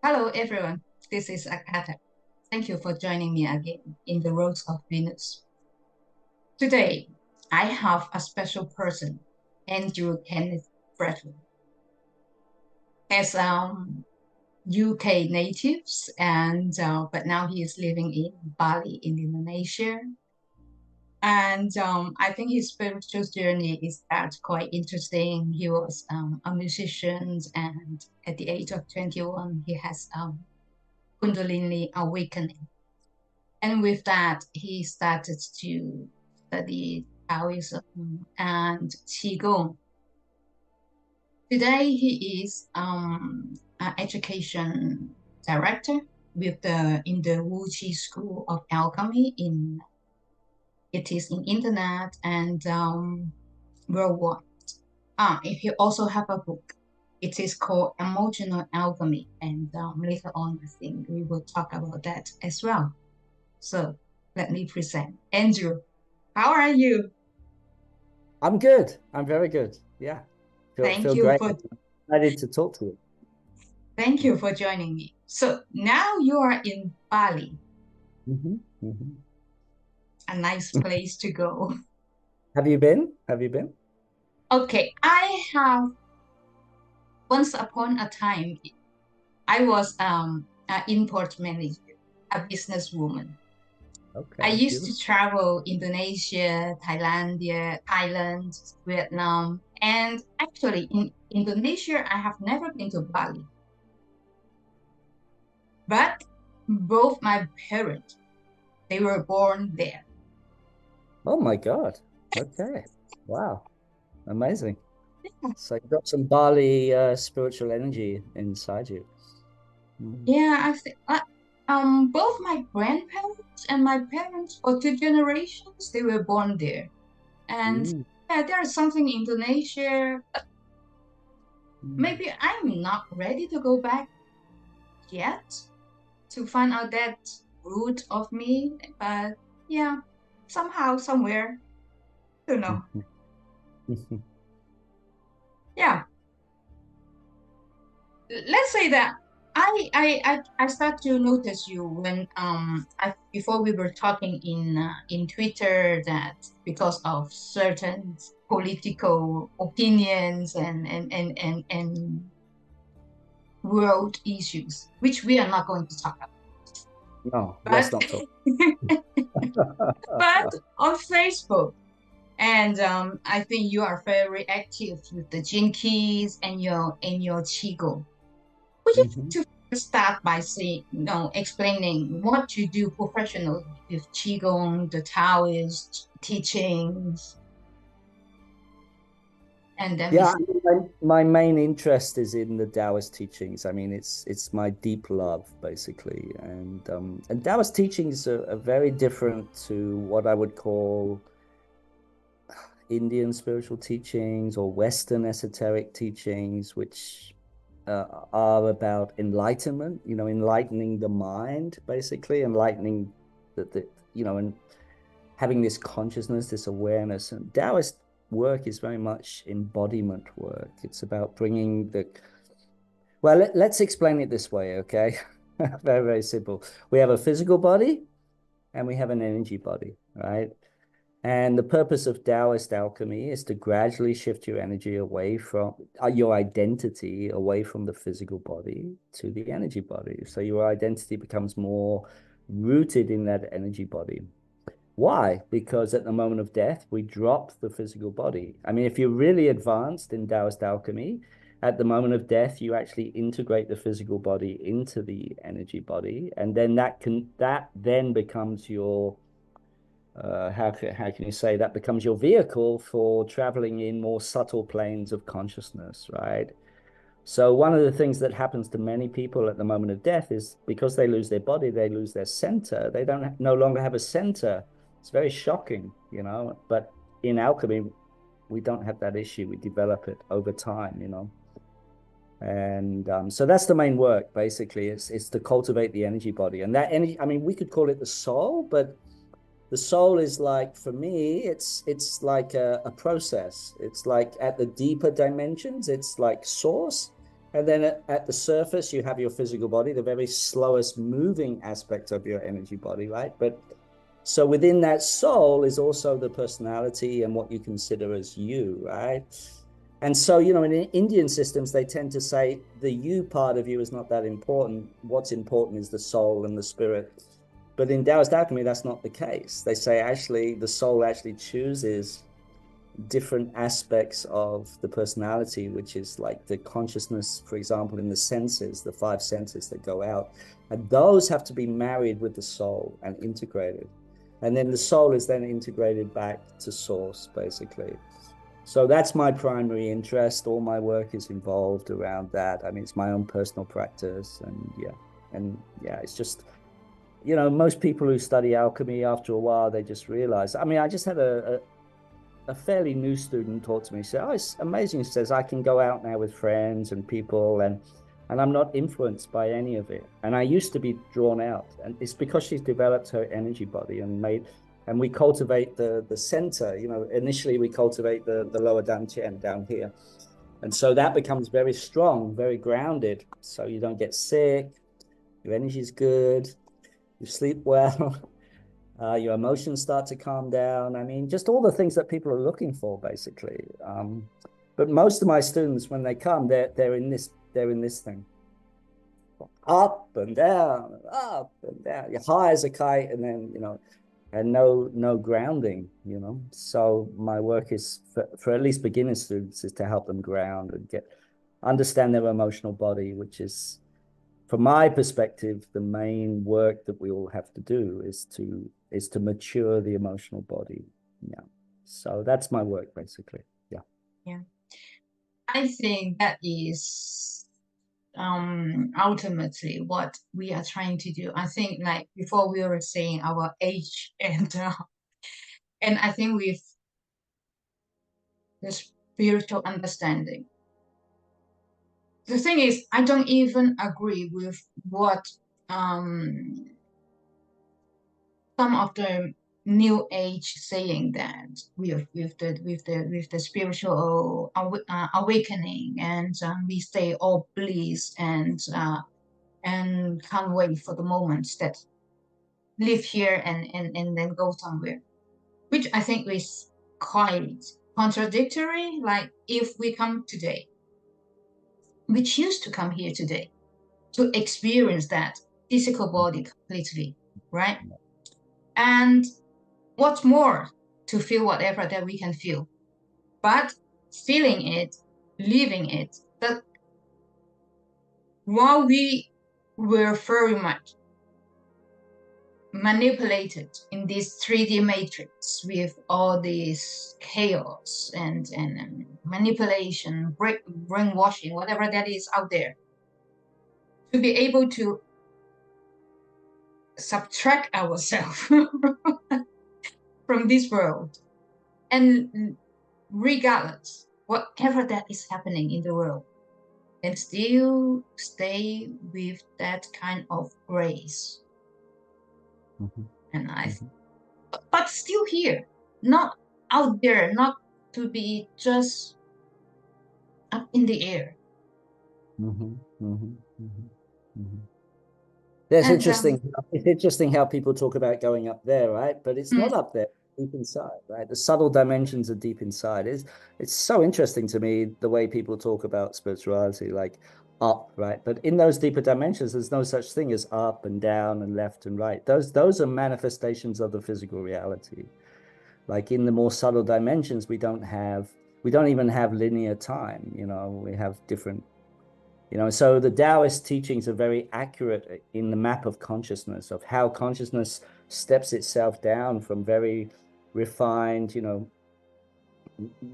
Hello, everyone. This is Akata. Thank you for joining me again in the Roads of Venus. Today, I have a special person, Andrew Kenneth Fretwell. As UK natives, and but now he is living in Bali, in Indonesia. And I think his spiritual journey is quite interesting. He was a musician, and at the age of 21, he has Kundalini awakening. And with that, he started to study Taoism and Qigong. Today, he is an education director in the Wuxi School of Alchemy. It is in internet and worldwide. He also have a book. It is called Emotional Alchemy, and later on, I think we will talk about that as well. So let me present Andrew. How are you? I'm good. I'm very good. Yeah. Feel Thank you great. for Excited to talk to you. thank you for joining me. So now you are in Bali, Mhm. a nice place to go. Have you been? Have you been? Okay, I have once upon a time I was an import manager, a businesswoman. I Okay, used to beautiful. travel Indonesia, Thailand, Vietnam, and actually in Indonesia I have never been to Bali. But both my parents, they were born there. Oh my God. Okay. Wow. Amazing. So you've got some Bali spiritual energy inside you. Mm. Yeah, I think both my grandparents and my parents, for two generations, they were born there. And Mm. yeah, there is something in Indonesia. Mm. Maybe I'm not ready to go back yet to find out that root of me. But yeah, somehow, somewhere, don't know. Yeah, let's say that I start to notice you when before we were talking in Twitter that because of certain political opinions and world issues, which we are not going to talk No, let's about, not talk. but on Facebook. And I think you are very active with the Gene Keys and your Qigong. Would you Mhm. like to start by saying, explaining what you do professionally with Qigong, the Taoist teachings, and then we Yeah, start. I mean, my main interest is in the Taoist teachings. I mean, it's my deep love, basically, and Taoist teachings are very different to what I would call Indian spiritual teachings or Western esoteric teachings, which are about enlightenment. Enlightening the mind, basically, enlightening and having this consciousness, this awareness. And Taoist work is very much embodiment work. It's about bringing well, let's explain it this way, okay? Very, very simple. We have a physical body and we have an energy body, right? And the purpose of Taoist alchemy is to gradually shift your energy away from your identity away from the physical body to the energy body. So your identity becomes more rooted in that energy body. Why? Because at the moment of death, we drop the physical body. I mean, if you're really advanced in Taoist alchemy, at the moment of death, you actually integrate the physical body into the energy body, and then that then becomes your how can you say that becomes your vehicle for traveling in more subtle planes of consciousness, right? So one of the things that happens to many people at the moment of death is because they lose their body, they lose their center. They don't no longer have a center. It's very shocking, But in alchemy, we don't have that issue. We develop it over time. And so that's the main work, basically. It's to cultivate the energy body, and that energy. I mean, we could call it the soul, but the soul is like, for me, it's like a process. It's like at the deeper dimensions, it's like source. And then at the surface, you have your physical body, the very slowest moving aspect of your energy body, right? But so within that soul is also the personality and what you consider as you, right? And so, you know, in Indian systems, they tend to say the you part of you is not that important. What's important is the soul and the spirit. But in Taoist alchemy, that's not the case. They say actually the soul actually chooses different aspects of the personality, which is like the consciousness, for example, in the senses, the five senses that go out. And those have to be married with the soul and integrated. And then the soul is then integrated back to source, basically. So that's my primary interest. All my work is involved around that. I mean, it's my own personal practice. And yeah, it's just, you know, most people who study alchemy after a while, they just realize. I mean, I just had a fairly new student talk to me. He said, "Oh, it's amazing." He says, "I can go out now with friends and people, and I'm not influenced by any of it." And I used to be drawn out, and it's because she's developed her energy body and we cultivate the center. You know, initially we cultivate the lower dantian down here, and so that becomes very strong, very grounded. So you don't get sick, your energy's good, you sleep well. Your emotions start to calm down. I mean, just all the things that people are looking for, basically. But most of my students, when they come, they're in this thing, up and down, up and down. You're high as a kite, and then and no grounding. So my work is for at least beginner students is to help them ground and understand their emotional body, which is, from my perspective, the main work that we all have to do is to mature the emotional body. Yeah. So that's my work, basically. Yeah. Yeah. I think that is ultimately what we are trying to do. I think like before we were saying our age and I think with the spiritual understanding. The thing is, I don't even agree with what some of the new age saying that with the spiritual awakening and we stay all bliss and can't wait for the moments that live here and then go somewhere, which I think is quite contradictory. Like if we come today, we choose to come here today to experience that physical body completely, right? And what's more, to feel whatever that we can feel, but feeling it, living it, that while we were very much manipulated in this 3D matrix with all this chaos and manipulation, brainwashing, whatever that is out there, to be able to subtract ourselves from this world and regardless whatever that is happening in the world and still stay with that kind of grace. Mm-hmm. And Mm-hmm. but still here, not out there, not to be just up in the air. Mm-hmm. Mm-hmm. Mm-hmm. Mm-hmm. That's And interesting. It's interesting how people talk about going up there, right? But it's mm, not up there, deep inside, right? The subtle dimensions are deep inside. It's so interesting to me the way people talk about spirituality, like up, right? But in those deeper dimensions, there's no such thing as up and down and left and right. Those are manifestations of the physical reality. Like in the more subtle dimensions, we don't even have linear time. We have different. So the Taoist teachings are very accurate in the map of consciousness, of how consciousness steps itself down from very refined,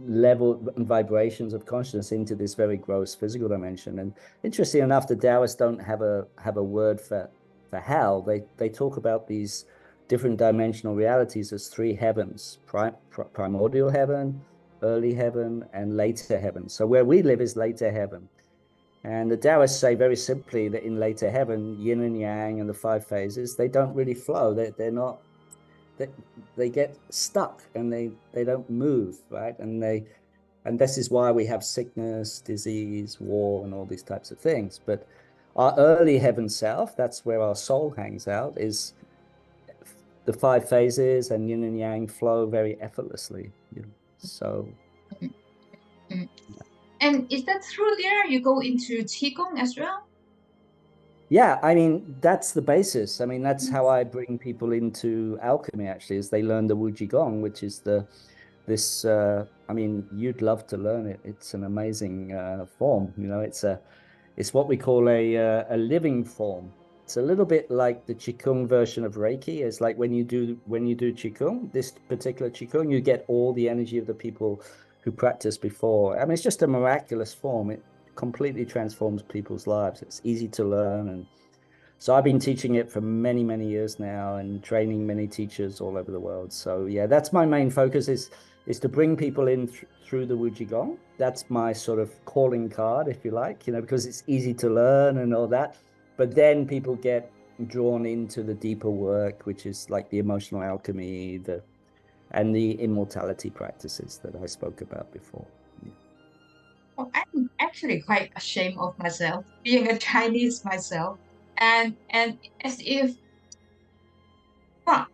level and vibrations of consciousness into this very gross physical dimension. And interesting enough, the Taoists don't have a word for hell. They talk about these different dimensional realities as three heavens: primordial heaven, early heaven, and later heaven. So where we live is later heaven. And the Taoists say very simply that in later heaven, yin and yang and the five phases, they don't really flow. They're not, they get stuck and they don't move, right? And this is why we have sickness, disease, war, and all these types of things. But our early heaven self, that's where our soul hangs out, is the 5 phases, and yin and yang flow very effortlessly. So. And is that through there you go into Qigong as well? Yeah, I mean, that's the basis. I mean, that's how I bring people into alchemy, actually, is they learn the Wu Qigong, which is this, I mean, you'd love to learn it. It's an amazing form. It's what we call a living form. It's a little bit like the Qigong version of Reiki. It's like when you do Qigong, this particular Qigong, you get all the energy of the people who practiced before. I mean, it's just a miraculous form. It completely transforms people's lives. It's easy to learn. And so I've been teaching it for many, many years now and training many teachers all over the world. So yeah, that's my main focus is to bring people in through the Wu Qigong. That's my sort of calling card, if you like, because it's easy to learn and all that. But then people get drawn into the deeper work, which is like the emotional alchemy, and the immortality practices that I spoke about before. Well, I'm actually quite ashamed of myself, being a Chinese myself, and as if, well,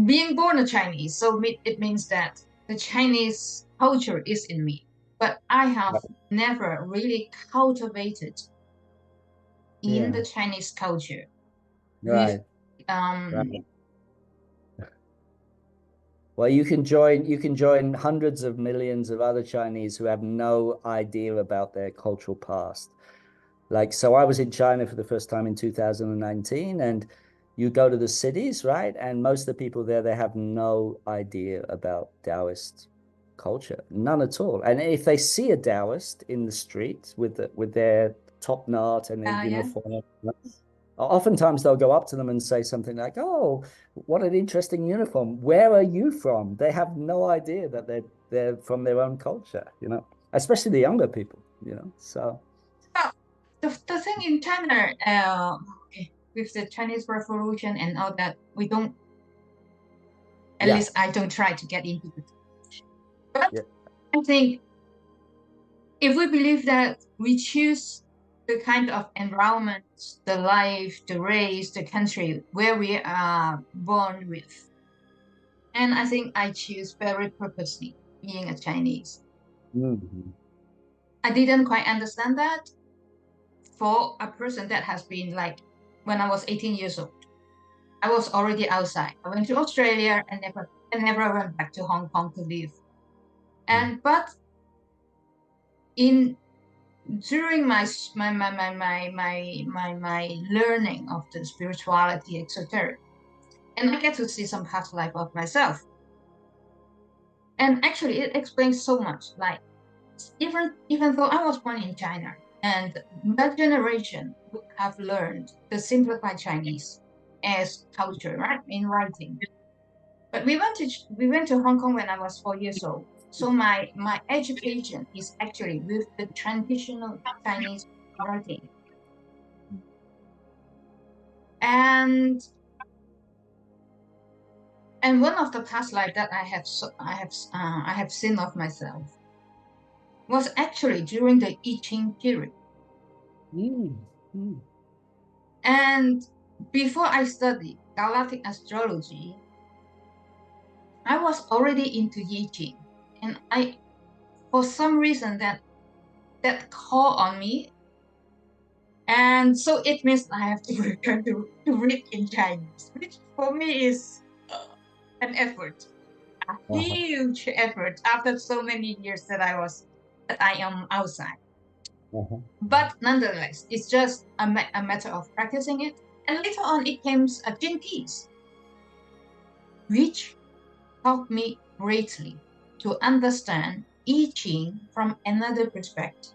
being born a Chinese, so it means that the Chinese culture is in me, but I have never really cultivated in the Yeah. Chinese culture with Right. um Right. Well, you can join hundreds of millions of other Chinese who have no idea about their cultural past. Like, so I was in China for the first time in 2019, and you go to the cities, right? And most of the people there, they have no idea about Taoist culture, none at all. And if they see a Taoist in the street with their top knot and their yeah. uniform, oftentimes they'll go up to them and say something like, "Oh, what an interesting uniform. Where are you from?" They have no idea that they're from their own culture, especially the younger people, So Well, the thing in China, okay, with the Chinese Revolution and all that, we don't, at yeah, least I don't try to get into it. But yeah. I think if we believe that we choose the kind of environment, the life, the race, the country where we are born with, and I think I choose very purposely being a Chinese. Mhm. I didn't quite understand that for a person that has been like when I was 18 years old. I was already outside. I went to Australia and never went back to Hong Kong to live. But in during my learning of the spirituality, esoteric, and I get to see some past life of myself. And actually it explains so much. Like even though I was born in China and that generation would have learned the simplified Chinese as culture, right? In writing. But we went to Hong Kong when I was 4 years old. So my education is actually with the traditional Chinese writing. And one of the past life that I have seen of myself was actually during the I Ching period. Mm, mm. And before I studied galactic astrology, I was already into I Ching. And for some reason that called on me. And so it means I have to return to read in Chinese, which for me is an effort, a Uh-huh. huge effort after so many years that I am outside. Uh-huh. But nonetheless, it's just a matter of practicing it. And later on, it came a Jin piece, which helped me greatly to understand I Ching from another perspective.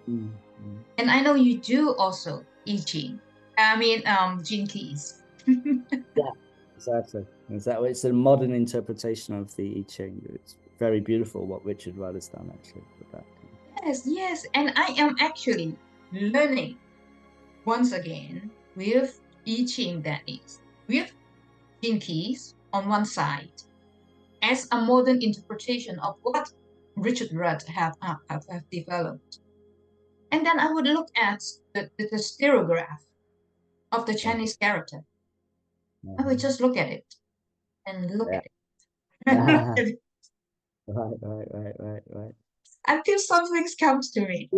Mm, mm. And I know you do also I Ching. I mean, Jin keys. Yeah, exactly. Exactly. It's a modern interpretation of the I Ching. It's very beautiful what Richard Rudd has done actually with that. Yes, yes. And I am actually learning once again with I Ching, that is, with Jin keys on one side as a modern interpretation of what Richard Rudd have developed. And then I would look at the stereograph of the Chinese character. I would just look at it and look Yeah. at it. And look at it. Right. Until something comes to me.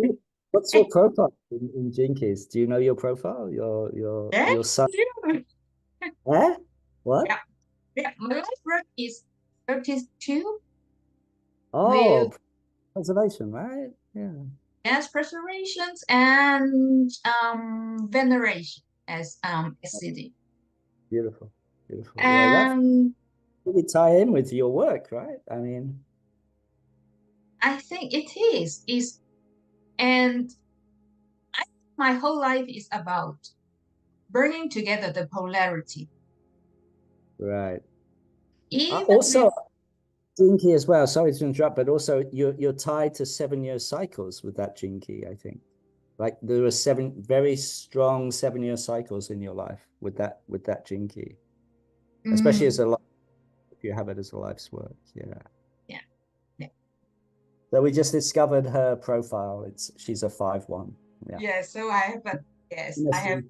What's your profile in Jinkies? Do you know your profile? Your Yes, son? you. Eh? What? Yeah, yeah. My life work is 32 Oh, with preservation, right? Yeah. gas preservations and veneration as SCD. Beautiful. Beautiful. Yeah, that And really tie in with your work, right? I mean, I think it is and I, my whole life is about bringing together the polarity, right. even Also, with Jinky as well. Sorry to interrupt, but also you're tied to 7-year cycles with that Jinky, I think. Like there are 7 very strong 7-year cycles in your life with that Jinky, especially as mm, a life, if you have it as a life's work. Yeah. yeah, yeah. So we just discovered her profile. She's a 5-1. Yeah. Yeah, so I have a yes, I have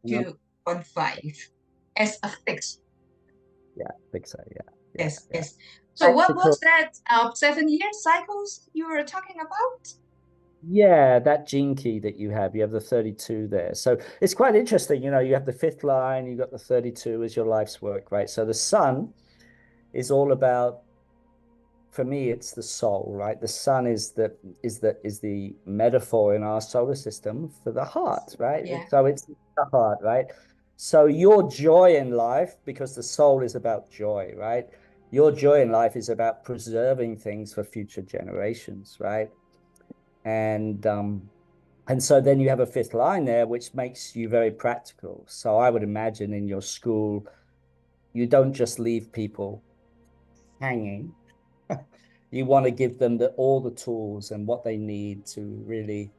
Yeah, 32.5 as a fix. yeah, I think so. Yeah, yeah, Yes, yeah. yes. So what Practical. was that 7 year cycles you were talking about? Yeah, that gene key that you have the 32 there. So it's quite interesting. You have the fifth line, you got the 32 as your life's work, right? So the sun is all about, for me, it's the soul, right? The sun is the metaphor in our solar system for the heart, right? Yeah. So it's the heart, right? So your joy in life, because the soul is about joy, right? Your joy in life is about preserving things for future generations, right? And so then you have a fifth line there, which makes you very practical. So I would imagine in your school, you don't just leave people hanging. You want to give them all the tools and what they need to really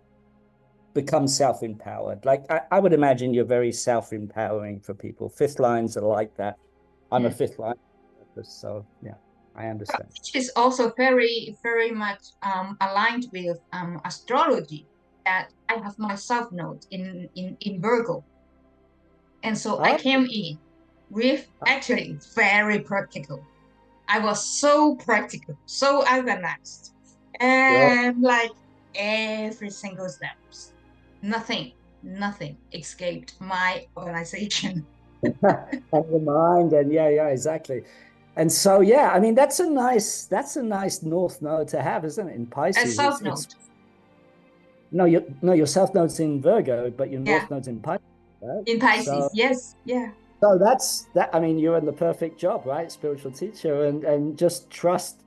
become self-empowered. Like I would imagine you're very self-empowering for people. Fifth lines are like that. I'm a Mm. fifth line, so yeah, I understand. Which is also very, very much aligned with astrology. That I have my south node in Virgo, and so I Oh, came in with actually very practical. I was so practical, so organized, sure. and like every single steps, nothing escaped my organization. And the mind, and yeah, exactly. And so yeah, I mean that's a nice north node to have, isn't it? In A Pisces, south it's node, your south node's in Virgo, but your yeah, north node's in Pisces, right? in So Pisces, yes, yeah. that's that. I mean, you're in the perfect job, right? Spiritual teacher, and just trust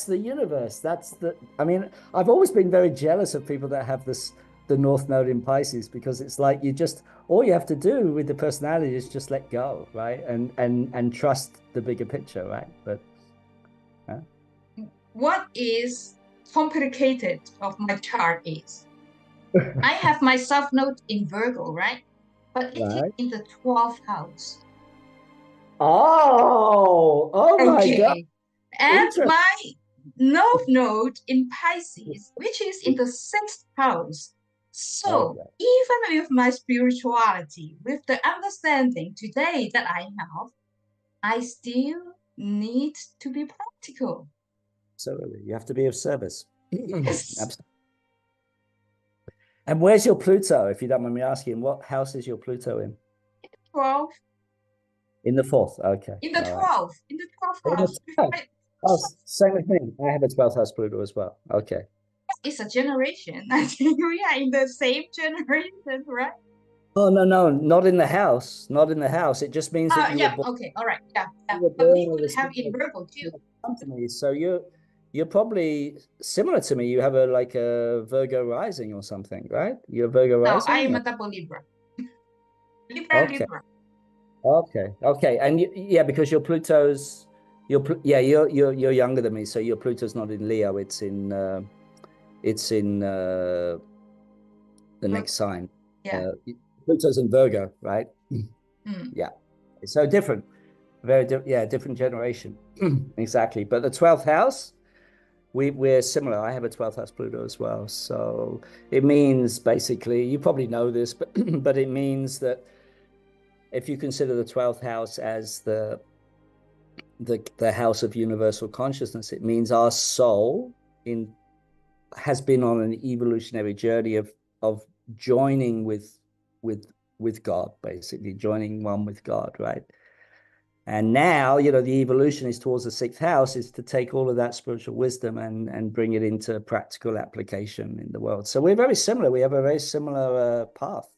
the universe. That's the. I mean, I've always been very jealous of people that have the North Node in Pisces, because it's like you just all you have to do with the personality is just let go, right? And trust the bigger picture, right? But What is complicated of my chart is I have my south node in Virgo, right? But it is right. in the 12th house. Oh my God. Okay. And Interesting. my north node in Pisces, which is in the 6th house. So Okay. even with my spirituality, with the understanding today that I have, I still need to be practical. Absolutely. You have to be of service. Yes. Absolutely. And where's your Pluto, if you don't mind me asking? What house is your Pluto in? 12, In the fourth. Okay. in the All right. 12th, in the 12th In the house. 12th. Oh, same with me. I have a 12th house Pluto as well. Okay. It's a generation. I think we are in the same generation, right? Oh, no, no, not in the house. Not in the house. It just means that Yeah, okay, all right, yeah, yeah. you were But we born with could a have in similar Virgo too. company. So you're probably similar to me. You have like a Virgo rising or something, right? You're Virgo No, I rising? am Or? a double Libra. Libra, Okay. Libra. Okay. And yeah, because your Pluto's yeah, you're younger than me, so your Pluto's not in Leo, it's in the Vir- next sign. yeah. Uh, Pluto's in Virgo, right? Mm. Yeah. So different. Very different, yeah, different generation. Exactly. But the 12th house, we're similar. I have a 12th house Pluto as well. So it means basically, you probably know this, but but it means that if you consider the 12th house as the house of universal consciousness, it means our soul in has been on an evolutionary journey of joining with God, basically joining one with God, right? And now, you know, the evolution is towards the 6th house, is to take all of that spiritual wisdom and bring it into practical application in the world. So we're very similar. We have a very similar path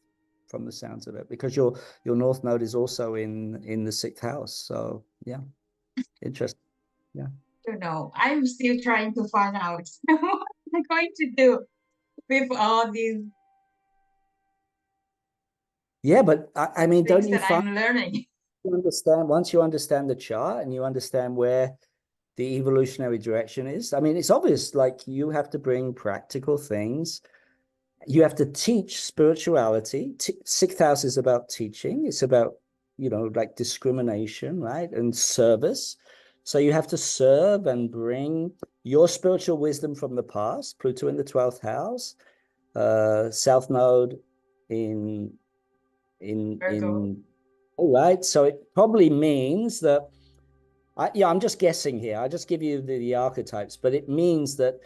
from the sounds of it, because your North Node is also in the 6th house. So yeah, interesting. Yeah. I don't know. I'm still trying to find out what I'm going to do with all these Yeah, but I mean, don't things you that find I'm learning. you understand once you understand the chart and you understand where the evolutionary direction is? I mean, it's obvious, like you have to bring practical things. You have to teach spirituality. 6th house is about teaching. It's about, you know, like discrimination, right? And service. So you have to serve and bring your spiritual wisdom from the past, Pluto in the 12th house, South Node in Virgo. all right. So it probably means that yeah, I'm just guessing here. I just give you the archetypes, but it means that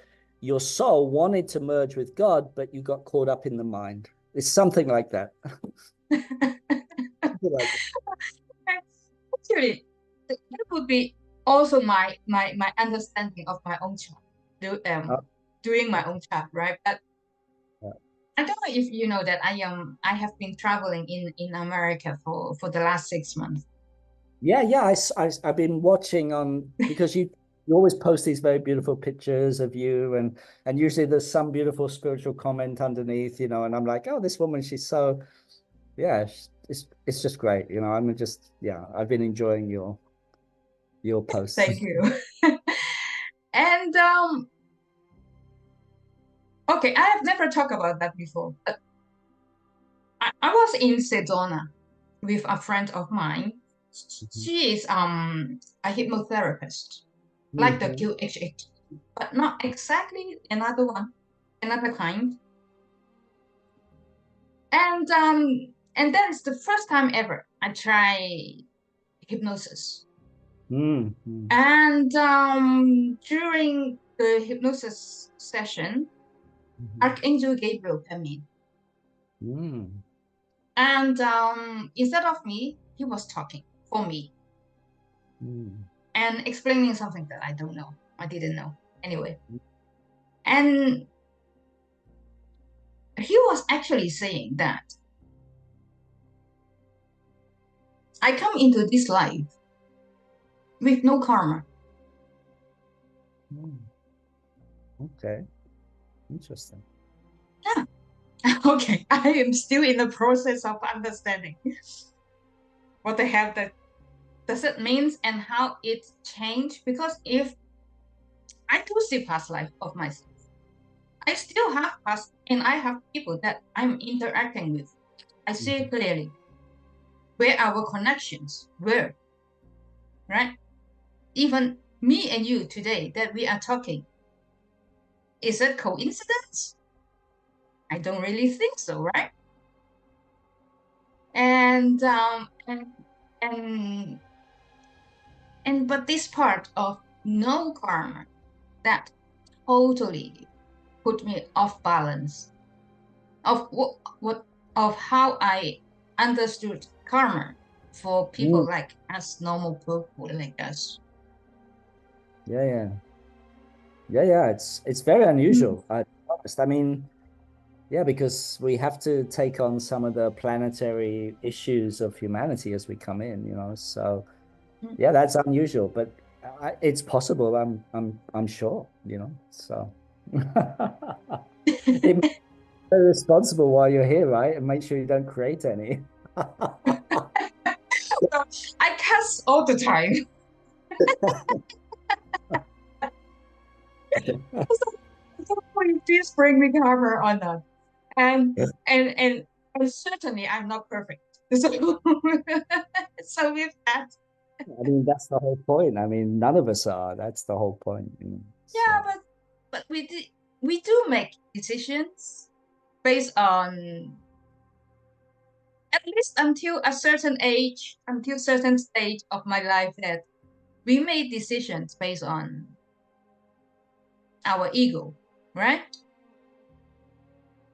your soul wanted to merge with God, but you got caught up in the mind. It's something like that. Like Actually, that would be also my understanding of my own chart, that. doing my own chart, right? But I don't know if you know that I have been traveling in America for the last 6 months. Yeah, yeah. I've been watching on, because you always post these very beautiful pictures of you, and usually there's some beautiful spiritual comment underneath, you know, and I'm like, oh, this woman, she's so, yeah, it's just great, you know. I'm just, yeah, I've been enjoying your posts. Thank you. And okay, I have never talked about that before. But I was in Sedona with a friend of mine. She is a hypnotherapist, like the Mhm. QHH, but not exactly another one, another kind. And that is the first time ever I try hypnosis. Mhm. And during the hypnosis session, Mhm. Archangel Gabriel came in. Mhm. And instead of me, he was talking for me Mhm. and explaining something that I didn't know. Anyway, and he was actually saying that I come into this life with no karma. Mhm. Okay, interesting. Yeah. Okay, I am still in the process of understanding what the hell that does it means and how it's changed. Because if I do see past life of myself, I still have past, and I have people that I'm interacting with. I see Mhm. clearly where our connections were, right? Even me and you today that we are talking, is it coincidence? I don't really think so, right? And and but this part of no karma that totally put me off balance of what of how I understood karma for people Mm. like us, normal people like us. Yeah, yeah, yeah, yeah. It's very unusual. I mean, yeah, because we have to take on some of the planetary issues of humanity as we come in, you know. So yeah, that's unusual, but it's possible. I'm sure, you know. So it makes you responsible while you're here, right? And make sure you don't create any. I cuss all the time. So please bring me karma on that. And and and and certainly I'm not perfect. So so with that, I mean, that's the whole point. I mean, none of us are. That's the whole point, you know. yeah, So. we do make decisions based on, at least until a certain age, until certain stage of my life, that we made decisions based on our ego, right?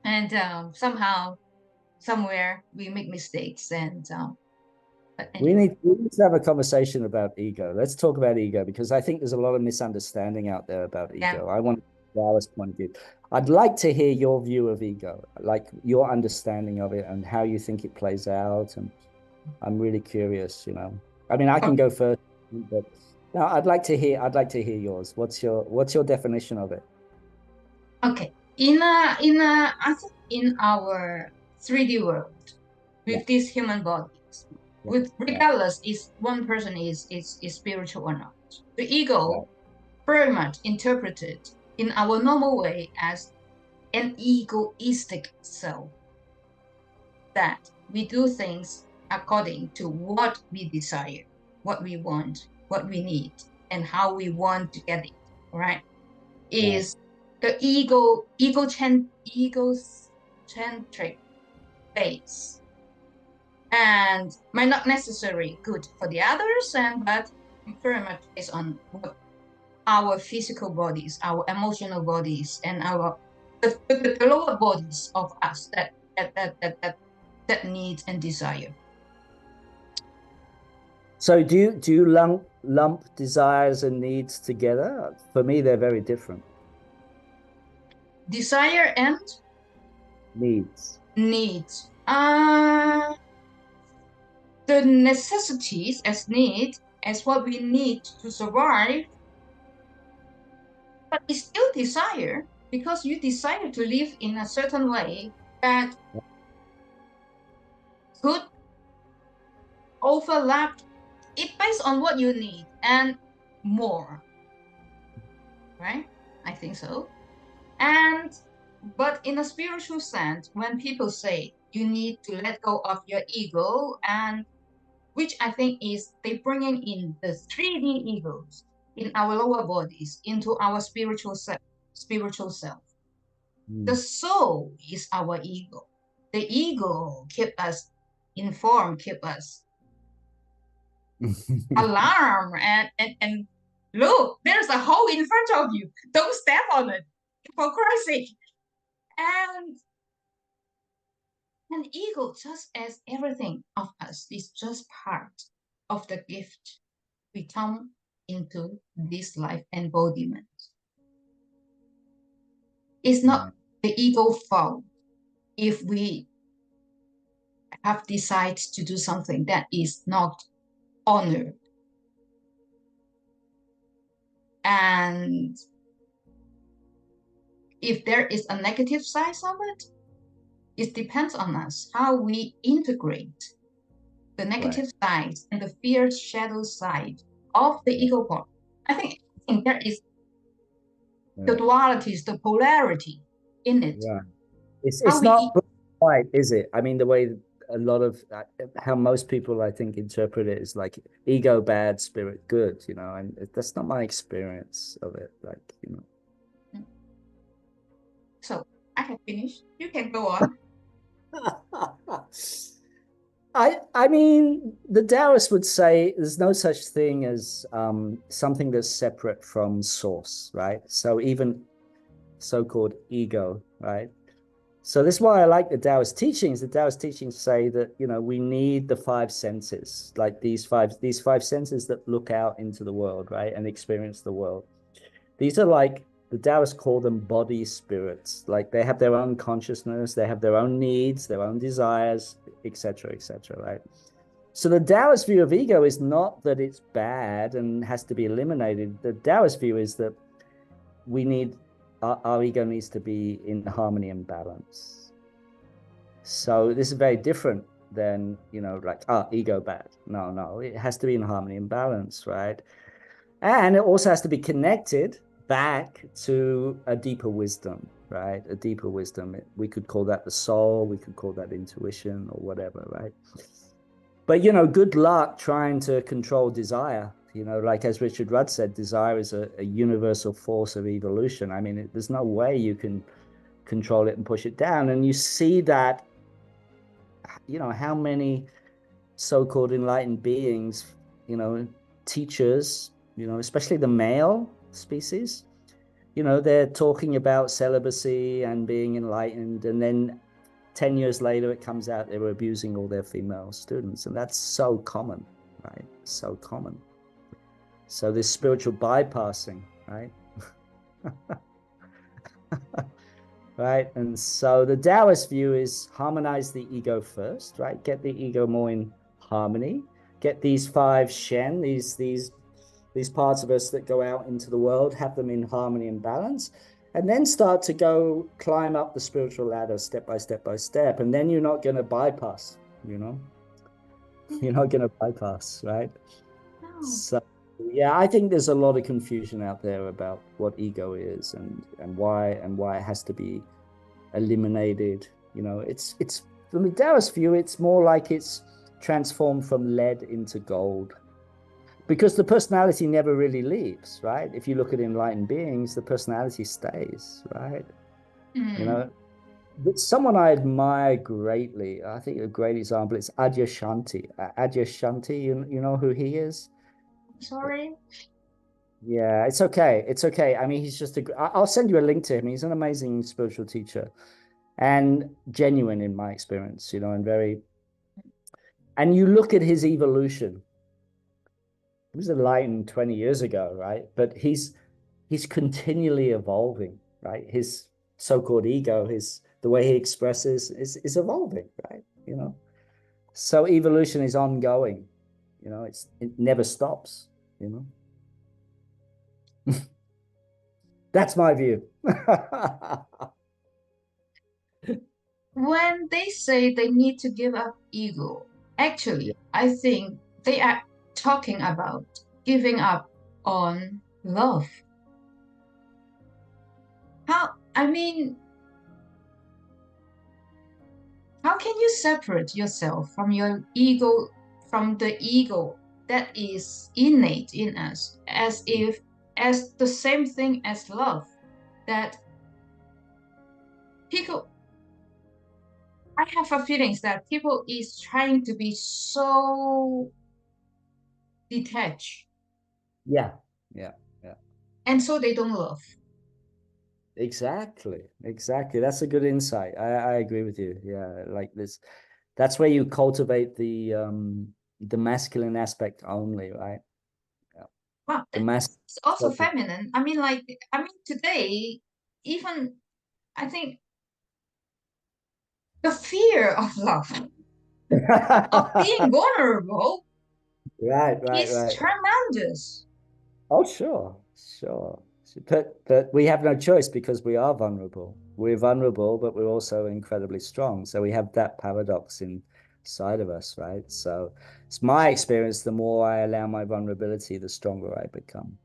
And somehow, somewhere, we make mistakes. And but anyway. We need to have a conversation about ego. Let's talk about ego, because I think there's a lot of misunderstanding out there about ego. Yeah. I want Dallas' point of view. I'd like to hear your view of ego, like your understanding of it and how you think it plays out. And I'm really curious, you know. I mean, I can go first, but no, I'd like to hear yours. What's your definition of it? Okay. I think in our 3D world, Yeah, with these human bodies, yeah, with yeah, regardless is one person is spiritual or not, the right, ego very much interpreted in our normal way as an egoistic self, that we do things according to what we desire, what we want, what we need, and how we want to get it, right? right. Is the egocentric base, and might not necessarily good for the others, and but very much based on what our physical bodies, our emotional bodies, and our the lower bodies of us that need and desire. So do you lump desires and needs together? For me, they're very different. Desire and Needs. needs. The necessities as need, as what we need to survive, but it's still desire, because you desire to live in a certain way that could overlap it based on what you need and more, right? I think so. And but in a spiritual sense, when people say you need to let go of your ego, and which I think is they bringing in the 3D egos in our lower bodies into our spiritual self, spiritual self. The soul is our ego. The ego keep us informed, keep us alarm, and look, there's a hole in front of you. Don't step on it, for Christ's sake. And And ego, just as everything of us, is just part of the gift we come into this life embodiment. It's not the ego fault if we have decided to do something that is not honored. And if there is a negative side of it, it depends on us how we integrate the negative side and the fear shadow side of the ego part. I think there is the dualities, the polarity in it. Yeah. How It's we not black and white, is it? I mean, the way a lot of how most people, I think, interpret it is like ego bad, spirit good, you know, and that's not my experience of it. Like, you know. So I have finished. You can go on. I mean, the Taoists would say there's no such thing as something that's separate from source, right? So even so-called ego, right? So this is why I like the Taoist teachings. The Taoist teachings say that, you know, we need the five senses, like these five senses that look out into the world, right, and experience the world. These are like, the Taoists call them body spirits. Like they have their own consciousness, they have their own needs, their own desires, etc., right? So the Taoist view of ego is not that it's bad and has to be eliminated. The Taoist view is that we need our ego needs to be in harmony and balance. So this is very different than, you know, like, ego bad. No, it has to be in harmony and balance, right? And it also has to be connected back to a deeper wisdom, right? A deeper wisdom. We could call that the soul, we could call that intuition or whatever, right? But, you know, good luck trying to control desire, You know, like as Richard Rudd said, desire is a universal force of evolution. I mean, there's no way you can control it and push it down. And you see that, you know, how many so-called enlightened beings, you know, teachers, you know, especially the male species, you know, they're talking about celibacy and being enlightened. And then 10 years later, it comes out they were abusing all their female students. And that's so common, right? So common. So this spiritual bypassing, right? Right. And so the Taoist view is harmonize the ego first, right? Get the ego more in harmony. Get these five Shen, these parts of us that go out into the world, have them in harmony and balance, and then start to go climb up the spiritual ladder step by step by step. And then you're not going to bypass, you know, you're not going to bypass, right? No. So yeah, I think there's a lot of confusion out there about what ego is and why it has to be eliminated. You know, it's from the Taoist view, it's more like it's transformed from lead into gold. Because the personality never really leaves, right? If you look at enlightened beings, the personality stays, right? You know, but someone I admire greatly, I think a great example is Adyashanti. Adyashanti, you know who he is? Sorry. Yeah, it's okay. It's okay. I mean, he's just I'll send you a link to him. He's an amazing spiritual teacher and genuine in my experience, you know, and you look at his evolution. He was enlightened 20 years ago, right? But he's continually evolving, right? His so-called ego, the way he expresses is evolving, right? You know, so evolution is ongoing, you know, it never stops, you know. That's my view. When they say they need to give up ego, Yeah. actually, I think they are talking about giving up on love. I mean, how can you separate yourself from your ego, from the ego that is innate in us, as the same thing as love? That people, I have a feeling that people is trying to be so detached, Yeah. Yeah. Yeah. and so they don't love. Exactly. Exactly. That's a good insight. I agree with you. Yeah. Like this, that's where you cultivate the masculine aspect only, right? Yeah. Wow, The mas that's also feminine. I mean, today, even I think the fear of love, of being vulnerable, Right, right, is right. tremendous. Oh, sure, sure. But we have no choice because we are vulnerable. We're vulnerable, but we're also incredibly strong. So we have that paradox inside of us, right? So it's my experience, the more I allow my vulnerability, the stronger I become.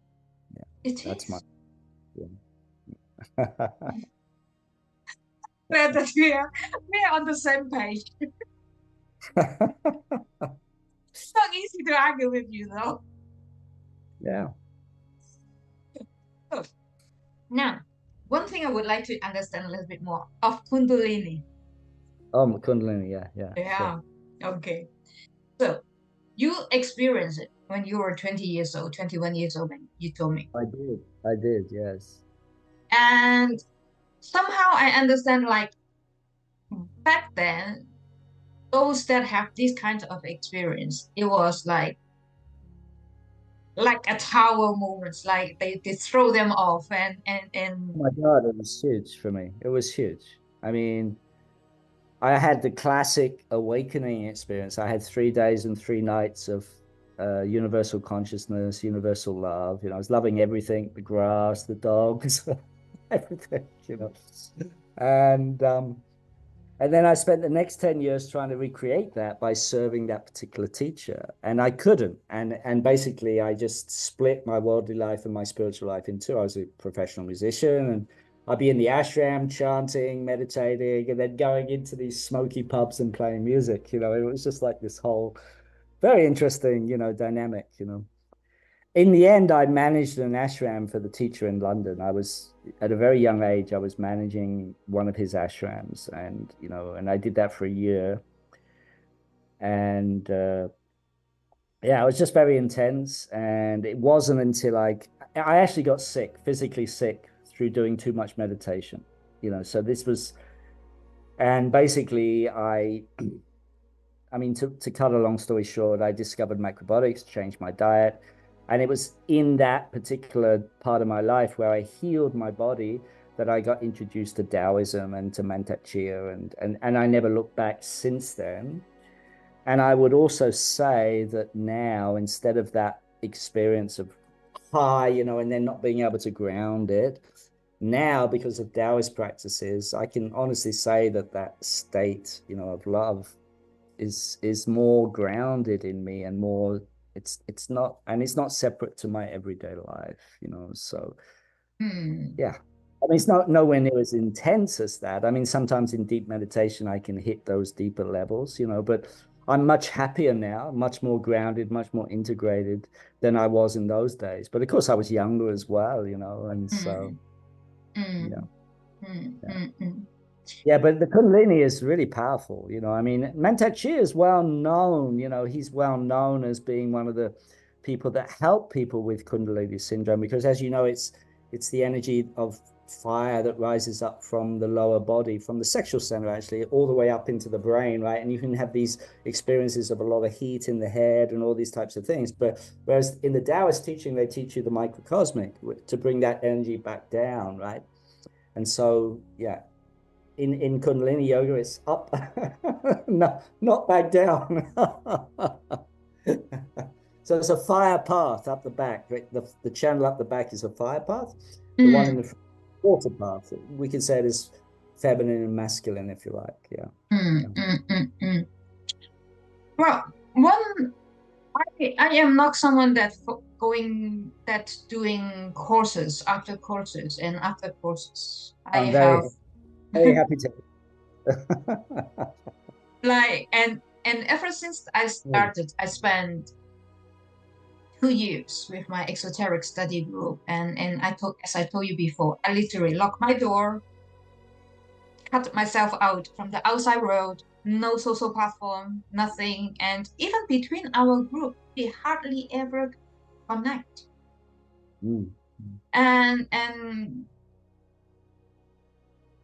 Yeah, It that's my is. yeah. Glad that we are on the same page. It's not easy to argue with you, though. Yeah. So, now, one thing I would like to understand a little bit more of Kundalini. Oh, Kundalini, yeah, yeah, sure. Yeah. Okay. So, you experienced it when you were 20 years old, 21 years old, when you told me. I did, yes. And somehow I understand, like, back then, those that have this kind of experience, it was like a tower moments, like they throw them off Oh and my God, it was huge for me. It was huge. I mean, I had the classic awakening experience. I had 3 days and 3 nights of universal consciousness, universal love. You know, I was loving everything, the grass, the dogs, everything, you know. And um, and then I spent the next 10 years trying to recreate that by serving that particular teacher. And I couldn't. And basically I just split my worldly life and my spiritual life in two. I was a professional musician and I'd be in the ashram chanting, meditating, and then going into these smoky pubs and playing music. You know, it was just like this whole very interesting, you know, dynamic, you know. in the end, I managed an ashram for the teacher in London. I was at a very young age. I was managing one of his ashrams, and and I did that for a year. And yeah, it was just very intense. And it wasn't until I actually got sick, physically sick, through doing too much meditation. So this was, and basically, I mean, to cut a long story short, I discovered macrobiotics, changed my diet. And it was in that particular part of my life where I healed my body that I got introduced to Taoism and to Mantak Chia. And I never looked back since then. And I would also say that now, instead of that experience of high, and then not being able to ground it, now because of Taoist practices, I can honestly say that that state, of love is more grounded in me and more it's not separate to my everyday life, so yeah. I mean, it's not nowhere near as intense as that. I mean, sometimes in deep meditation I can hit those deeper levels, but I'm much happier now, much more grounded, much more integrated than I was in those days. But of course I was younger as well, and so Mm, yeah. mm, mm, Yeah. mm, mm. Yeah, but the Kundalini is really powerful. I mean, Mantak Chia is well known. He's well known as being one of the people that help people with Kundalini syndrome because, as you know, it's the energy of fire that rises up from the lower body, from the sexual center, actually, all the way up into the brain, right? And you can have these experiences of a lot of heat in the head and all these types of things. But whereas in the Taoist teaching, they teach you the microcosmic to bring that energy back down, right? And so, yeah, in Kundalini yoga, it's up, no, not back down. So it's a fire path up the back. Right? The channel up the back is a fire path. The one in Mm, the front, water path. We could say it is feminine and masculine, if you like. Yeah. mm, Yeah. mm, mm, mm. Well, one, I am not someone that's doing courses after courses and after courses. I I'm have very happy to. like and ever since I started, I spent 2 years with my esoteric study group, and as I told you before, I literally locked my door, cut myself out from the outside world, no social platform, nothing, and even between our group, we hardly ever connect. Mm. And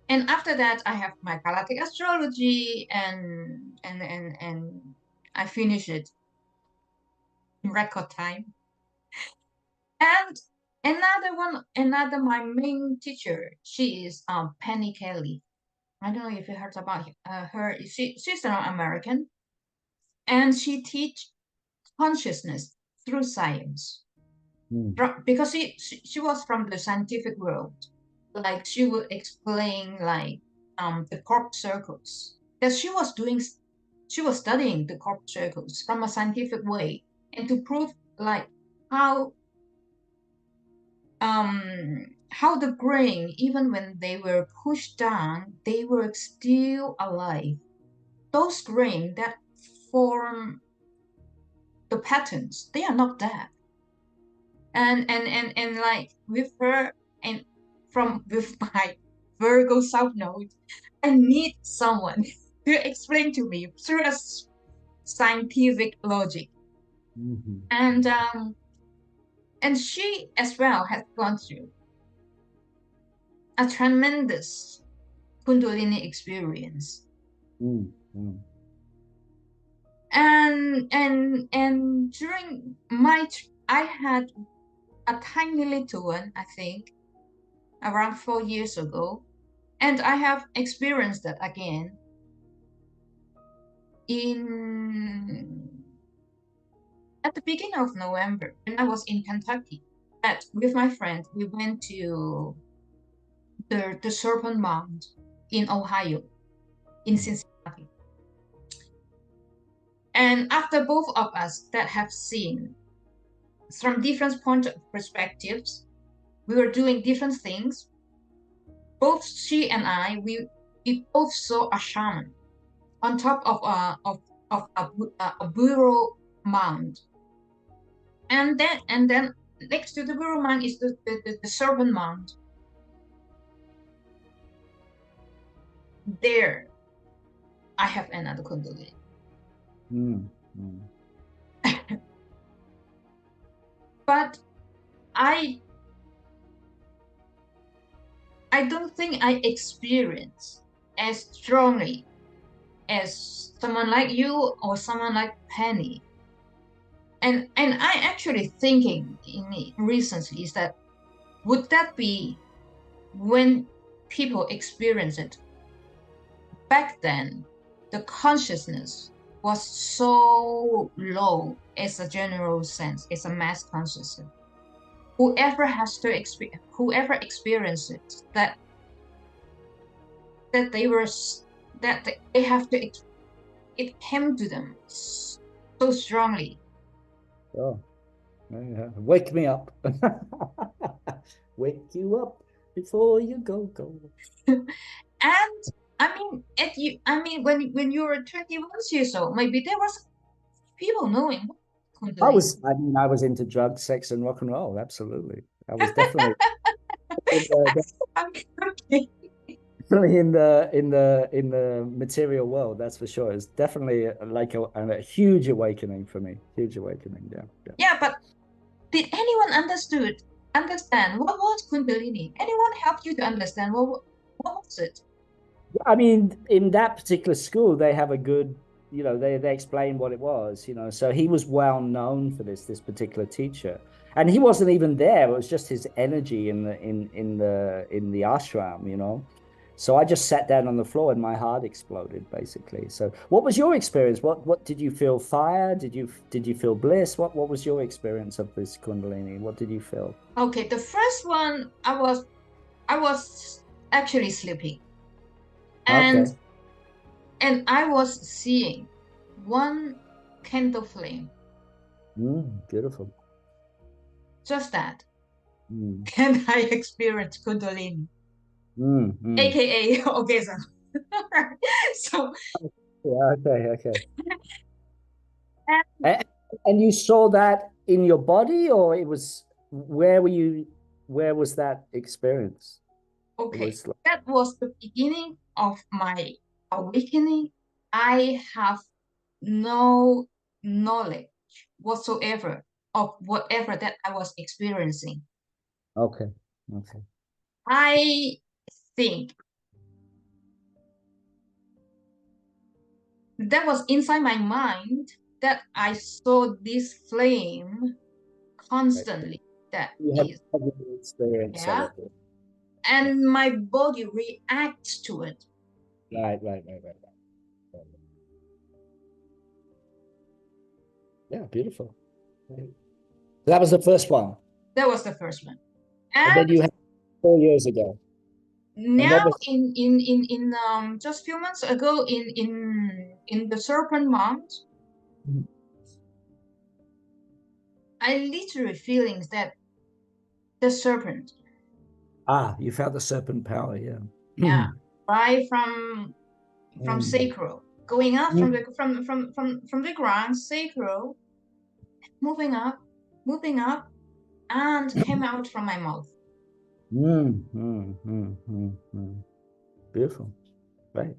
and after that, I have my galactic astrology, and I finish it in record time. And another my main teacher, she is Penny Kelly. I don't know if you heard about her. She's an American, and she teach consciousness through science. Mm. Because she was from the scientific world. Like she would explain like the cork circles. That she was studying the cork circles from a scientific way and to prove like how how the grain, even when they were pushed down, they were still alive. Those grain that form the patterns, they are not dead. And like with her and from with my Virgo South Node, I need someone to explain to me through a scientific logic. Mhm. And she as well has gone through a tremendous Kundalini experience. Mm. Mm. And during I had a tiny little one, I think, around 4 years ago, and I have experienced that again in at the beginning of November when I was in Kentucky. That with my friend, we went to the Serpent Mound in Ohio, in Cincinnati. And after both of us that have seen from different point of perspectives, we were doing different things. Both she and I, we both saw a shaman on top of a bureau mound, And then next to the Guru Mind is the Serpent Mind. There, I have another Kundalini. Mm, mm. But I don't think I experience as strongly as someone like you or someone like Penny. And I actually thinking in recently is that would that be when people experience it back then, the consciousness was so low as a general sense, as a mass consciousness. Whoever experienced it, that they were that they have to it came to them so strongly. Oh, yeah. Wake me up. Wake you up before you go. And I mean, when you were 21 years old, maybe there was people knowing Kundalini. I was into drugs, sex, and rock and roll. Absolutely. I was definitely in the, Okay. definitely in the material world. That's for sure. It's definitely like a huge awakening for me. Huge awakening. Yeah. Yeah. Yeah, but did anyone understand what was Kundalini? Anyone help you to understand what was it? I mean, in that particular school, they have a good, they explain what it was, So he was well known for this particular teacher, and he wasn't even there. It was just his energy in the ashram. So I just sat down on the floor and my heart exploded, basically. So, what was your experience? What did you feel? Fire? Did you feel bliss? What was your experience of this Kundalini? What did you feel? Okay, the first one I was actually sleeping, and Okay. I was seeing one candle flame, Beautiful. just that. Mm, And I experienced Kundalini, mm. aka orgasm. So Yeah. Okay. Okay. and, And, and you saw that in your body, or it was where were you? Where was that experience? It okay, was like, that was the beginning of my awakening. I have no knowledge whatsoever of whatever that I was experiencing. okay, okay, I think that was inside my mind that I saw this flame right. constantly. That You had is, a positive experience of yeah. it. Yeah. And my body reacts to it. Right, right, right, right, right. Yeah, beautiful. Right. That was the first one, That was the first one. and And then you had 4 years ago. And now what was? just few months ago in the serpent month, I literally feeling that the serpent, You felt the serpent power, yeah. yeah, Mm, right from sacral, going up from mm, from the ground, sacral, moving up, moving up, and came out from my mouth. mm. Beautiful, right?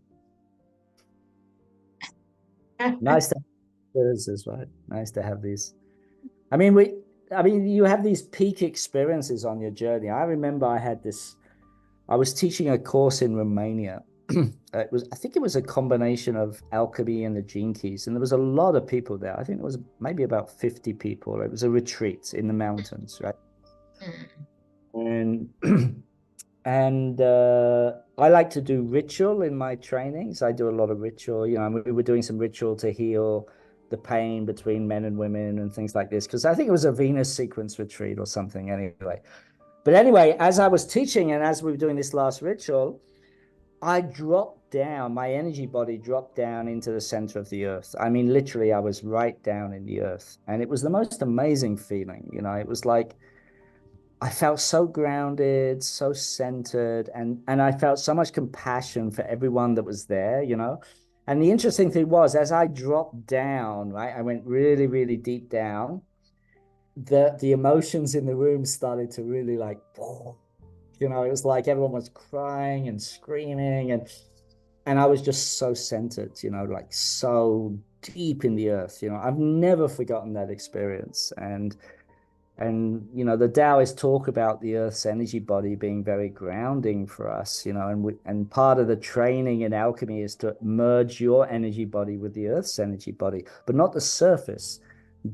Nice to have experiences, right? Nice to have these. I mean, you have these peak experiences on your journey. I remember I was teaching a course in Romania. I think it was a combination of alchemy and the gene keys, and there was a lot of people there. I think there was maybe about 50 people. It was a retreat in the mountains, right? Mm. And and I like to do ritual in my trainings. I do a lot of ritual. We were doing some ritual to heal the pain between men and women and things like this, because I think it was a Venus sequence retreat or something anyway. But anyway, as I was teaching and as we were doing this last ritual, I dropped down, my energy body dropped down into the center of the earth. I mean, literally, I was right down in the earth. And it was the most amazing feeling. It was like I felt so grounded, so centered, and I felt so much compassion for everyone that was there. And the interesting thing was, as I dropped down, right, I went really, really deep down. the emotions in the room started to really like, you know, it was like everyone was crying and screaming, and I was just so centered, you know, like so deep in the earth. You know, I've never forgotten that experience. And you know, the Taoists talk about the earth's energy body being very grounding for us, you know, and part of the training in alchemy is to merge your energy body with the earth's energy body, but not the surface,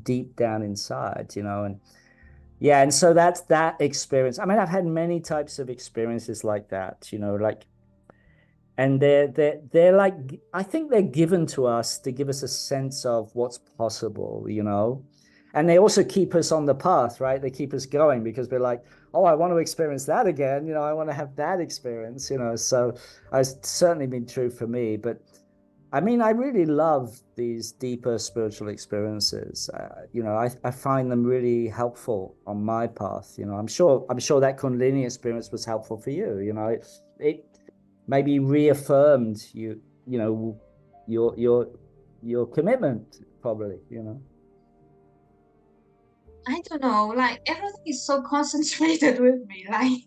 deep down inside, you know. And yeah, and so that's that experience. I mean, I've had many types of experiences like that, you know, like, and they're like, I think they're given to us to give us a sense of what's possible, you know. And they also keep us on the path, right? They keep us going because we're like, oh, I want to experience that again, you know, I want to have that experience, you know. So it's certainly been true for me. But I mean, I really love these deeper spiritual experiences. You know, I find them really helpful on my path. You know, I'm sure that Kundalini experience was helpful for you. You know, it maybe reaffirmed you know, your commitment, probably. You know, I don't know, like everything is so concentrated with me. Like